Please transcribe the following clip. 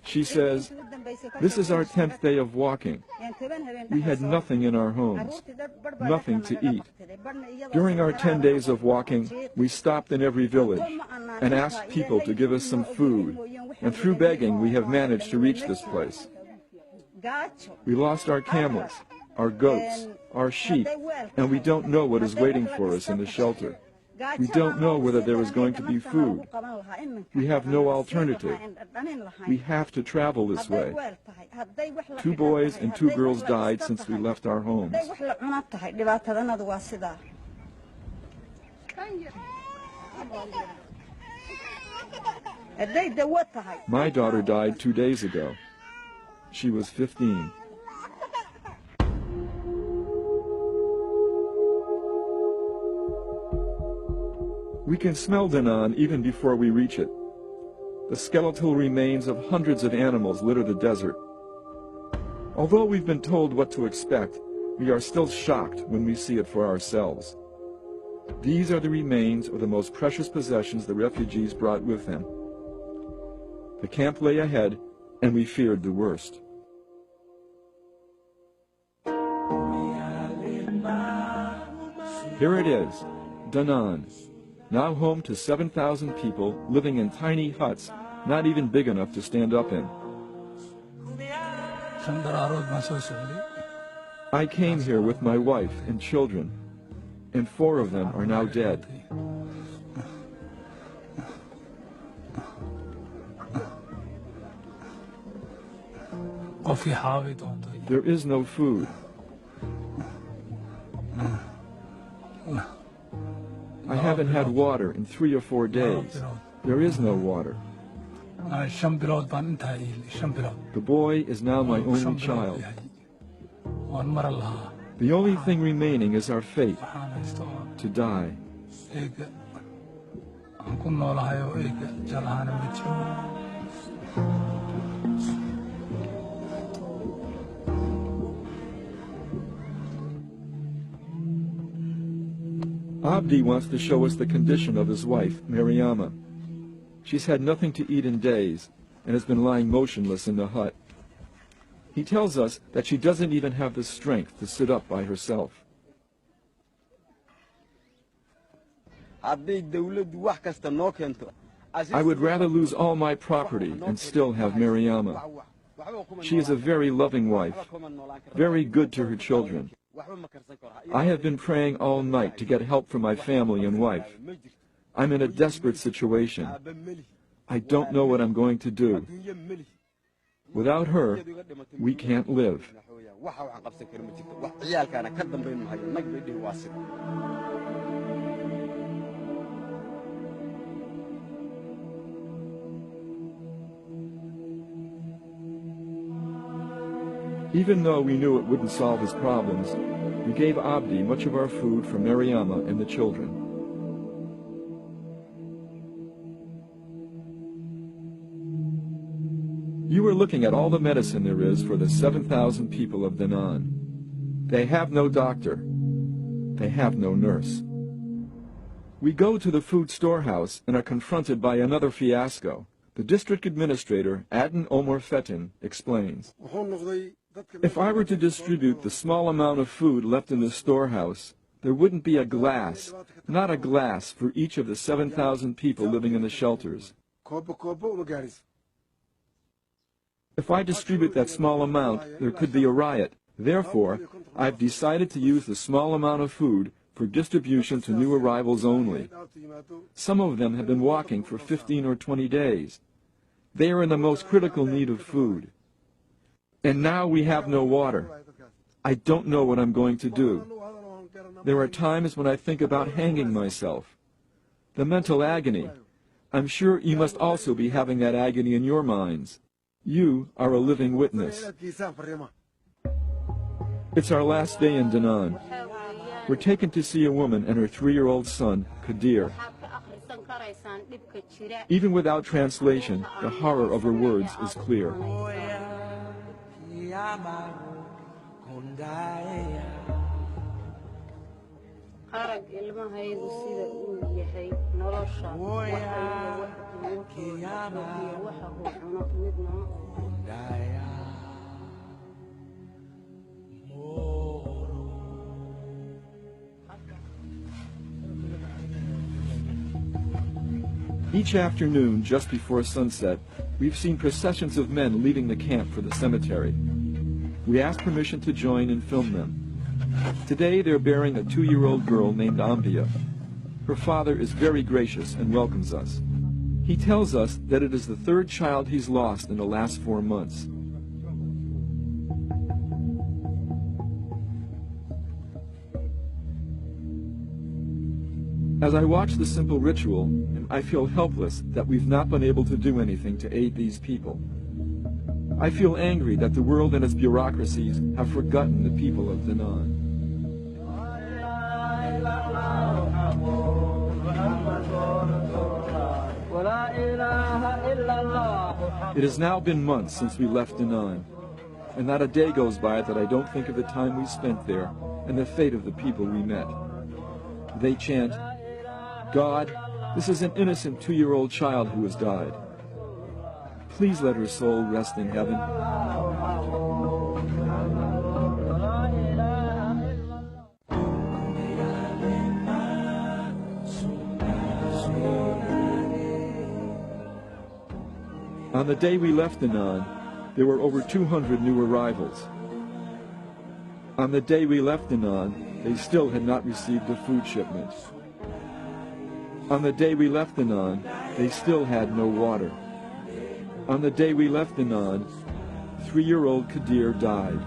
She says, "This is our 10th day of walking. We had nothing in our homes, nothing to eat. During our 10 days of walking, we stopped in every village and asked people to give us some food, and through begging we have managed to reach this place. We lost our camels, our goats, our sheep, and we don't know what is waiting for us in the shelter. We don't know whether there is going to be food. We have no alternative. We have to travel this way. 2 boys and 2 girls died since we left our homes." My daughter died 2 days ago. She was 15. We can smell Danaan even before we reach it. The skeletal remains of hundreds of animals litter the desert. Although we've been told what to expect, we are still shocked when we see it for ourselves. These are the remains of the most precious possessions the refugees brought with them. The camp lay ahead, and we feared the worst. Here it is, Danaan, now home to 7,000 people living in tiny huts, not even big enough to stand up in. I came here with my wife and children, and 4 of them are now dead. There is no food. I haven't had water in 3 or 4 days. There is no water. The boy is now my only child. The only thing remaining is our fate, to die. Abdi wants to show us the condition of his wife, Mariama. She's had nothing to eat in days and has been lying motionless in the hut. He tells us that she doesn't even have the strength to sit up by herself. I would rather lose all my property and still have Mariama. She is a very loving wife, very good to her children. I have been praying all night to get help from my family and wife. I'm in a desperate situation. I don't know what I'm going to do. Without her, we can't live. Even though we knew it wouldn't solve his problems, we gave Abdi much of our food for Mariama and the children. You are looking at all the medicine there is for the 7,000 people of Danaan. They have no doctor. They have no nurse. We go to the food storehouse and are confronted by another fiasco. The district administrator, Adnan Omar Fetin, explains. If I were to distribute the small amount of food left in the storehouse, there wouldn't be a glass, not a glass, for each of the 7,000 people living in the shelters. If I distribute that small amount, there could be a riot. Therefore, I've decided to use the small amount of food for distribution to new arrivals only. Some of them have been walking for 15 or 20 days. They are in the most critical need of food. And now we have no water. I don't know what I'm going to do. There are times when I think about hanging myself. The mental agony. I'm sure you must also be having that agony in your minds. You are a living witness. It's our last day in Danaan. We're taken to see a woman and her 3-year-old son, Kadir. Even without translation, the horror of her words is clear. arag ilmahaygu sida uu yahay nolosha waxa uu cuno midna ma Each afternoon, just before sunset, we've seen processions of men leaving the camp for the cemetery. We asked permission to join and film them. Today they're burying a 2-year-old girl named Ambia. Her father is very gracious and welcomes us. He tells us that it is the 3rd child he's lost in the last 4 months. As I watch the simple ritual, I feel helpless that we've not been able to do anything to aid these people. I feel angry that the world and its bureaucracies have forgotten the people of Danaan. It has now been months since we left Danaan, and not a day goes by that I don't think of the time we spent there and the fate of the people we met. They chant, "God, this is an innocent 2-year-old child who has died. Please let her soul rest in heaven." On the day we left Danaan, there were over 200 new arrivals. On the day we left Danaan, they still had not received a food shipment. On the day we left Danaan, they still had no water. On the day we left Danaan, 3-year-old Kadir died.